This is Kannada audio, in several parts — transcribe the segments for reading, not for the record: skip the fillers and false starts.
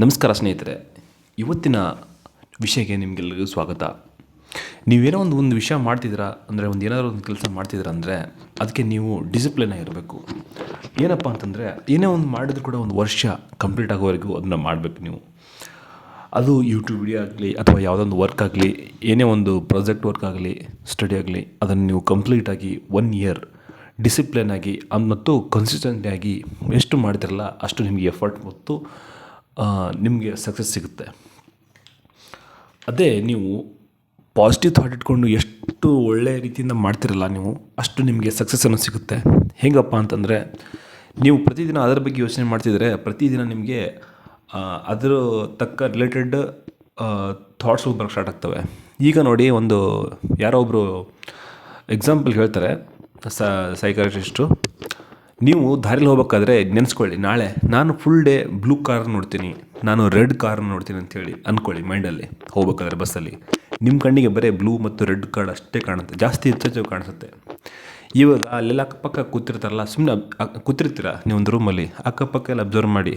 ನಮಸ್ಕಾರ ಸ್ನೇಹಿತರೆ, ಇವತ್ತಿನ ವಿಷಯಕ್ಕೆ ನಿಮಗೆಲ್ಲರಿಗೂ ಸ್ವಾಗತ. ನೀವೇನೋ ಒಂದು ವಿಷಯ ಮಾಡ್ತಿದ್ದೀರಾ ಅಂದರೆ ಏನಾದರೂ ಒಂದು ಕೆಲಸ ಮಾಡ್ತಿದ್ದೀರಾ ಅಂದರೆ ಅದಕ್ಕೆ ನೀವು ಡಿಸಿಪ್ಲಿನ್ ಆಗಿರಬೇಕು. ಏನಪ್ಪ ಅಂತಂದರೆ ಏನೇ ಒಂದು ಮಾಡಿದ್ರು ಕೂಡ ಒಂದು ವರ್ಷ ಕಂಪ್ಲೀಟ್ ಆಗೋವರೆಗೂ ಅದನ್ನು ಮಾಡಬೇಕು ನೀವು. ಅದು ಯೂಟ್ಯೂಬ್ ವಿಡಿಯೋ ಆಗಲಿ ಅಥವಾ ಯಾವುದೊಂದು ವರ್ಕ್ ಆಗಲಿ, ಏನೇ ಒಂದು ಪ್ರಾಜೆಕ್ಟ್ ವರ್ಕ್ ಆಗಲಿ, ಸ್ಟಡಿ ಆಗಲಿ, ಅದನ್ನು ನೀವು ಕಂಪ್ಲೀಟಾಗಿ 1 ಇಯರ್ ಡಿಸಿಪ್ಲಿನ್ ಆಗಿ ಮತ್ತು ಕನ್ಸಿಸ್ಟೆಂಟಾಗಿ ಎಷ್ಟು ಮಾಡ್ತಿರಲ್ಲ ಅಷ್ಟು ನಿಮಗೆ ಎಫರ್ಟ್ ಮತ್ತು ನಿಮಗೆ ಸಕ್ಸಸ್ ಸಿಗುತ್ತೆ. ಅದೇ ನೀವು ಪಾಸಿಟಿವ್ ಥಾಟ್ ಇಟ್ಕೊಂಡು ಎಷ್ಟು ಒಳ್ಳೆಯ ರೀತಿಯಿಂದ ಮಾಡ್ತಿರಲ್ಲ ನೀವು, ಅಷ್ಟು ನಿಮಗೆ ಸಕ್ಸಸ್ಸನ್ನು ಸಿಗುತ್ತೆ. ಹೇಗಪ್ಪ ಅಂತಂದರೆ, ನೀವು ಪ್ರತಿದಿನ ಅದರ ಬಗ್ಗೆ ಯೋಚನೆ ಮಾಡ್ತಿದ್ರೆ ಪ್ರತಿದಿನ ನಿಮಗೆ ಅದರ ತಕ್ಕ ರಿಲೇಟೆಡ್ ಥಾಟ್ಸ್ಗಳು ಬರೋಕ್ಕೆ ಸ್ಟಾರ್ಟ್ ಆಗ್ತವೆ. ಈಗ ನೋಡಿ, ಯಾರೋ ಒಬ್ಬರು ಎಕ್ಸಾಂಪಲ್ ಹೇಳ್ತಾರೆ, ಸೈಕಾಟ್ರಿಸ್ಟು. ನೀವು ದಾರಿಲಿ ಹೋಗ್ಬೇಕಾದ್ರೆ ನೆನೆಸ್ಕೊಳ್ಳಿ, ನಾಳೆ ನಾನು ಫುಲ್ ಡೇ ಬ್ಲೂ ಕಾರ್ ನೋಡ್ತೀನಿ, ನಾನು ರೆಡ್ ಕಾರ್ ನೋಡ್ತೀನಿ ಅಂತೇಳಿ ಅಂದ್ಕೊಳ್ಳಿ ಮೈಂಡಲ್ಲಿ. ಹೋಗ್ಬೇಕಾದ್ರೆ ಬಸ್ಸಲ್ಲಿ ನಿಮ್ಮ ಕಣ್ಣಿಗೆ ಬರೀ ಬ್ಲೂ ಮತ್ತು ರೆಡ್ ಕಾರ್ಡ್ ಅಷ್ಟೇ ಕಾಣುತ್ತೆ, ಜಾಸ್ತಿ ಹೆಚ್ಚು ಕಾಣಿಸುತ್ತೆ. ಇವಾಗ ಅಲ್ಲೆಲ್ಲ ಅಕ್ಕಪಕ್ಕ ಕೂತಿರ್ತಾರಲ್ಲ, ಸುಮ್ಮನೆ ಕೂತಿರ್ತೀರ ನೀವು ಒಂದು ರೂಮಲ್ಲಿ, ಅಕ್ಕಪಕ್ಕ ಎಲ್ಲ ಅಬ್ಸರ್ವ್ ಮಾಡಿ,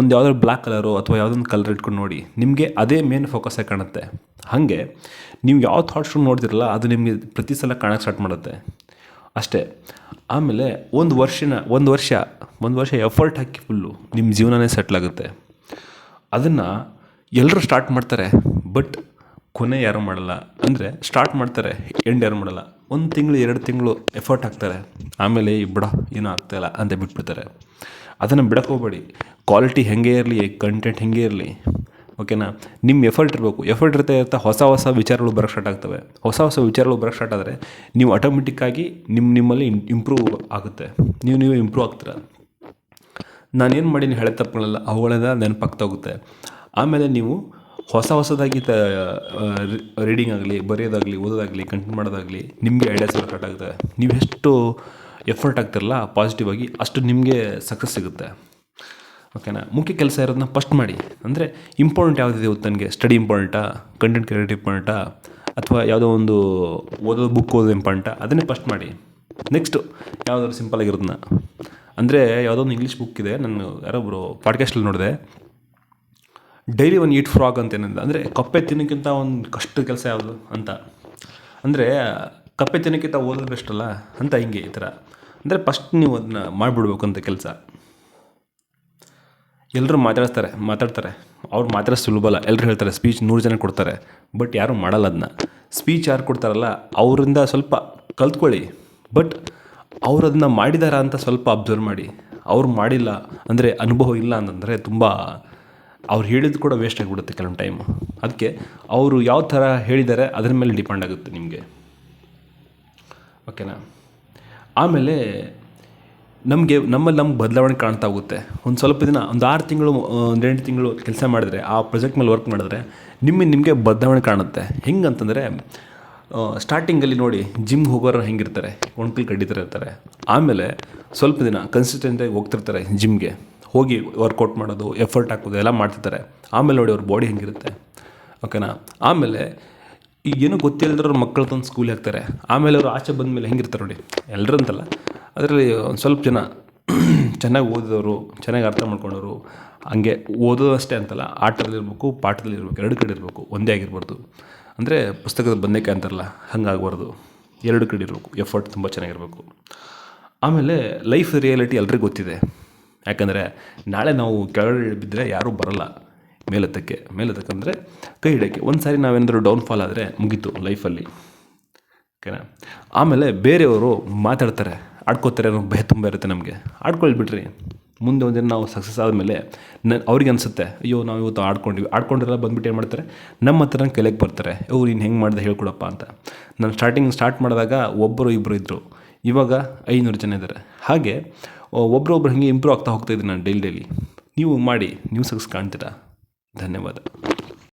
ಒಂದು ಯಾವುದಾದ್ರು ಬ್ಲ್ಯಾಕ್ ಕಲರು ಅಥವಾ ಯಾವುದೊಂದು ಕಲರ್ ಇಟ್ಕೊಂಡು ನೋಡಿ, ನಿಮಗೆ ಅದೇ ಮೇನ್ ಫೋಕಸ್ಸಾಗಿ ಕಾಣುತ್ತೆ. ಹಾಗೆ ನೀವು ಯಾವ ಥಾಟ್ಸ್ ನೋಡ್ತಿರಲ್ಲ ಅದು ನಿಮಗೆ ಪ್ರತಿ ಸಲ ಕಾಣೋಕ್ಕೆ ಸ್ಟಾರ್ಟ್ ಮಾಡುತ್ತೆ ಅಷ್ಟೇ. ಆಮೇಲೆ ಒಂದು ವರ್ಷ ಎಫರ್ಟ್ ಹಾಕಿ ಫುಲ್ಲು ನಿಮ್ಮ ಜೀವನನೇ ಸೆಟ್ಲಾಗುತ್ತೆ. ಅದನ್ನು ಎಲ್ಲರೂ ಸ್ಟಾರ್ಟ್ ಮಾಡ್ತಾರೆ, ಬಟ್ ಕೊನೆ ಯಾರೂ ಮಾಡಲ್ಲ. ಅಂದರೆ ಸ್ಟಾರ್ಟ್ ಮಾಡ್ತಾರೆ, ಎಂಡ್ ಯಾರು ಮಾಡಲ್ಲ. 1 ತಿಂಗಳು 2 ತಿಂಗಳು ಎಫರ್ಟ್ ಹಾಕ್ತಾರೆ, ಆಮೇಲೆ ಏನೂ ಆಗ್ತಾಯಿಲ್ಲ ಅಂತ ಬಿಟ್ಬಿಡ್ತಾರೆ. ಅದನ್ನು ಬಿಡಕ್ಕೆ ಹೋಗಬೇಡಿ. ಕ್ವಾಲಿಟಿ ಹೆಂಗೆ ಇರಲಿ, ಕಂಟೆಂಟ್ ಹೆಂಗೆ ಇರಲಿ, ಓಕೆನಾ. ನಿಮ್ಮ ಎಫರ್ಟ್ ಇರ್ತಾ ಹೊಸ ವಿಚಾರಗಳು ಬರೋಕ್ಕೆ ಸ್ಟಾರ್ಟ್ ಆಗ್ತವೆ. ಹೊಸ ವಿಚಾರಗಳು ಬರೋಕ್ಕೆ ಸ್ಟಾರ್ಟ್ ಆದರೆ ನೀವು ಆಟೋಮೆಟಿಕ್ಕಾಗಿ ನಿಮ್ಮಲ್ಲಿ ಇಂಪ್ರೂವ್ ಆಗುತ್ತೆ, ನೀವು ಇಂಪ್ರೂವ್ ಆಗ್ತೀರ. ನಾನೇನು ಮಾಡೀನಿ ಹಳೆ ತಪ್ಪುಗಳೆಲ್ಲ ಅವುಗಳೆಲ್ಲ ನೆನಪಾಗ್ತಾ ಹೋಗುತ್ತೆ. ಆಮೇಲೆ ನೀವು ಹೊಸದಾಗಿ ರೀಡಿಂಗ್ ಆಗಲಿ, ಬರೆಯೋದಾಗಲಿ, ಓದೋದಾಗಲಿ, ಕಂಟೆಂಟ್ ಮಾಡೋದಾಗಲಿ, ನಿಮಗೆ ಐಡಿಯಾಸ್ ಬರೋಕ್ಕೆ ಸ್ಟಾರ್ಟ್ ಆಗುತ್ತೆ. ನೀವು ಎಷ್ಟು ಎಫರ್ಟ್ ಆಗ್ತಿರಲ್ಲ ಪಾಸಿಟಿವ್ ಆಗಿ, ಅಷ್ಟು ನಿಮಗೆ ಸಕ್ಸಸ್ ಸಿಗುತ್ತೆ, ಓಕೆನಾ. ಮುಖ್ಯ ಕೆಲಸ ಇರೋದನ್ನ ಫಸ್ಟ್ ಮಾಡಿ. ಅಂದರೆ ಇಂಪಾರ್ಟೆಂಟ್ ಯಾವುದಿದೆ ನನಗೆ, ಸ್ಟಡಿ ಇಂಪಾರ್ಟೆಂಟಾ, ಕಂಟೆಂಟ್ ಕ್ರಿಯೇಟ್ ಇಂಪಾರ್ಟೆಂಟಾ, ಅಥವಾ ಯಾವುದೋ ಒಂದು ಬುಕ್ ಓದೋದು ಇಂಪಾರ್ಟೆಂಟಾ, ಅದನ್ನೇ ಫಸ್ಟ್ ಮಾಡಿ. ನೆಕ್ಸ್ಟು ಯಾವುದಾದ್ರು ಸಿಂಪಲಾಗಿರೋದನ್ನ, ಅಂದರೆ ಯಾವುದೋ ಒಂದು ಇಂಗ್ಲೀಷ್ ಬುಕ್ ಇದೆ, ನಾನು ಯಾರೊಬ್ಬರು ಪಾಡ್ಕಾಸ್ಟಲ್ಲಿ ನೋಡಿದೆ, ಡೈಲಿ 1 ಈಟ್ ಫ್ರಾಗ್ ಅಂತ ಏನಿದೆ. ಅಂದರೆ ಕಪ್ಪೆ ತಿನ್ನೋಕ್ಕಿಂತ ಒಂದು ಕಷ್ಟ ಕೆಲಸ ಯಾವುದು ಅಂತ. ಅಂದರೆ ಕಪ್ಪೆ ತಿನ್ನೋಕ್ಕಿಂತ ಓದೋದು ಬೆಸ್ಟ್ ಅಲ್ಲ ಅಂತ, ಹಿಂಗೆ ಈ ಥರ. ಅಂದರೆ ಫಸ್ಟ್ ನೀವು ಅದನ್ನ ಮಾಡಿಬಿಡ್ಬೇಕು ಅಂತ ಕೆಲಸ. ಎಲ್ಲರೂ ಮಾತಾಡ್ತಾರೆ, ಅವ್ರು ಮಾತಾಡೋದು ಸುಲಭ ಅಲ್ಲ. ಎಲ್ಲರೂ ಹೇಳ್ತಾರೆ ಸ್ಪೀಚ್ 100 ಜನ ಕೊಡ್ತಾರೆ, ಬಟ್ ಯಾರೂ ಮಾಡಲ್ಲ ಅದನ್ನ. ಸ್ಪೀಚ್ ಯಾರು ಕೊಡ್ತಾರಲ್ಲ ಅವರಿಂದ ಸ್ವಲ್ಪ ಕಲ್ತ್ಕೊಳ್ಳಿ, ಬಟ್ ಅವ್ರು ಅದನ್ನ ಮಾಡಿದಾರಾ ಅಂತ ಸ್ವಲ್ಪ ಅಬ್ಸರ್ವ್ ಮಾಡಿ. ಅವ್ರು ಮಾಡಿಲ್ಲ ಅಂದರೆ, ಅನುಭವ ಇಲ್ಲ ಅಂತಂದರೆ ತುಂಬ ಅವ್ರು ಹೇಳಿದ್ದು ಕೂಡ ವೇಸ್ಟ್ ಆಗಿಬಿಡುತ್ತೆ ಕೆಲವೊಂದು ಟೈಮು. ಅದಕ್ಕೆ ಅವರು ಯಾವ ಥರ ಹೇಳಿದ್ದಾರೆ ಅದರ ಮೇಲೆ ಡಿಪೆಂಡ್ ಆಗುತ್ತೆ ನಿಮಗೆ, ಓಕೆನಾ. ಆಮೇಲೆ ನಮ್ಮಲ್ಲಿ ಬದಲಾವಣೆ ಕಾಣ್ತಾ ಹೋಗುತ್ತೆ. ಒಂದು ಸ್ವಲ್ಪ ದಿನ, ಒಂದು 6 ತಿಂಗಳು, 8 ತಿಂಗಳು ಕೆಲಸ ಮಾಡಿದ್ರೆ, ಆ ಪ್ರಾಜೆಕ್ಟ್ ಮೇಲೆ ವರ್ಕ್ ಮಾಡಿದ್ರೆ ನಿಮಗೆ ಬದಲಾವಣೆ ಕಾಣುತ್ತೆ. ಹೆಂಗಂತಂದರೆ, ಸ್ಟಾರ್ಟಿಂಗಲ್ಲಿ ನೋಡಿ, ಜಿಮ್ಗೆ ಹೋಗೋರು ಹೆಂಗಿರ್ತಾರೆ, ಒಣ್ಕಲ್ ಕಡಿತಾರೆ ಇರ್ತಾರೆ. ಆಮೇಲೆ ಸ್ವಲ್ಪ ದಿನ ಕನ್ಸಿಸ್ಟೆಂಟಾಗಿ ಹೋಗ್ತಿರ್ತಾರೆ, ಜಿಮ್ಗೆ ಹೋಗಿ ವರ್ಕೌಟ್ ಮಾಡೋದು, ಎಫರ್ಟ್ ಹಾಕೋದು ಎಲ್ಲ ಮಾಡ್ತಿರ್ತಾರೆ. ಆಮೇಲೆ ನೋಡಿ ಅವ್ರ ಬಾಡಿ ಹೆಂಗಿರುತ್ತೆ, ಓಕೆನಾ. ಆಮೇಲೆ ಈಗೇನೋ ಗೊತ್ತಿಲ್ಲದ್ರೆ ಅವ್ರ ಮಕ್ಕಳು ತಂದು ಸ್ಕೂಲಿಗೆ ಹಾಕ್ತಾರೆ. ಆಮೇಲೆ ಅವರು ಆಚೆ ಬಂದಮೇಲೆ ಹೆಂಗಿರ್ತಾರೆ ನೋಡಿ, ಎಲ್ಲರೂ ಅಂತಲ್ಲ, ಅದರಲ್ಲಿ ಒಂದು ಸ್ವಲ್ಪ ಜನ ಚೆನ್ನಾಗಿ ಓದಿದವರು, ಚೆನ್ನಾಗಿ ಅರ್ಥ ಮಾಡ್ಕೊಂಡವರು, ಹಂಗೆ ಓದೋದು ಅಷ್ಟೇ ಅಂತಲ್ಲ, ಆಟದಲ್ಲಿರ್ಬೇಕು, ಪಾಠದಲ್ಲಿರ್ಬೇಕು, 2 ಕಡೆ ಇರಬೇಕು, ಒಂದೇ ಆಗಿರ್ಬಾರ್ದು. ಅಂದರೆ ಪುಸ್ತಕದ ಬಂದೇಕಾಯಿ ಅಂತಾರಲ್ಲ, ಹಂಗಾಗಬಾರ್ದು, 2 ಕಡೆ ಇರಬೇಕು. ಎಫರ್ಟ್ ತುಂಬ ಚೆನ್ನಾಗಿರಬೇಕು. ಆಮೇಲೆ ಲೈಫ್ ರಿಯಾಲಿಟಿ ಎಲ್ರಿಗೂ ಗೊತ್ತಿದೆ. ಯಾಕಂದರೆ ನಾಳೆ ನಾವು ಕೆಳಗಡೆ ಬಿದ್ದರೆ ಯಾರೂ ಬರಲ್ಲ ಮೇಲೆತ್ತಕ್ಕೆ ಅಂದರೆ ಕೈ ಹಿಡಿಯೋಕ್ಕೆ. ಒಂದು ಸಾರಿ ನಾವೇನಾದರೂ ಡೌನ್ಫಾಲ್ ಆದರೆ ಮುಗೀತು ಲೈಫಲ್ಲಿ, ಓಕೆನಾ. ಆಮೇಲೆ ಬೇರೆಯವರು ಮಾತಾಡ್ತಾರೆ, ಆಡ್ಕೋತಾರೆ ಅನ್ನೋ ಭಯ ತುಂಬ ಇರುತ್ತೆ ನಮಗೆ. ಆಡ್ಕೊಳ್ಬಿಟ್ರಿ, ಮುಂದೆ ಒಂದಿನ ನಾವು ಸಕ್ಸಸ್ ಆದಮೇಲೆ ಅವ್ರಿಗೆ ಅನಿಸುತ್ತೆ, ಅಯ್ಯೋ ನಾವು ಇವತ್ತು ಆಡ್ಕೊಂಡಿರಲ್ಲ, ಬಂದುಬಿಟ್ಟು ಏನು ಮಾಡ್ತಾರೆ, ನಮ್ಮ ಹತ್ರ ಕಲಿಯಕ್ಕೆ ಬರ್ತಾರೆ, ನೀನು ಹೆಂಗೆ ಮಾಡಿದೆ ಹೇಳ್ಕೊಡಪ್ಪ ಅಂತ. ನಾನು ಸ್ಟಾರ್ಟ್ ಮಾಡಿದಾಗ 1-2 ಇದ್ದರು, ಇವಾಗ 500 ಜನ ಇದ್ದಾರೆ. ಹಾಗೆ ಒಬ್ಬರೊಬ್ರು ಹಾಗೆ ಇಂಪ್ರೂವ್ ಆಗ್ತಾ ಹೋಗ್ತಾಯಿದ್ದೀನಿ ನಾನು ಡೈಲಿ. ನೀವು ಮಾಡಿ, ನೀವು ಸಕ್ಸಸ್ ಕಾಣ್ತೀರಾ. ಧನ್ಯವಾದ.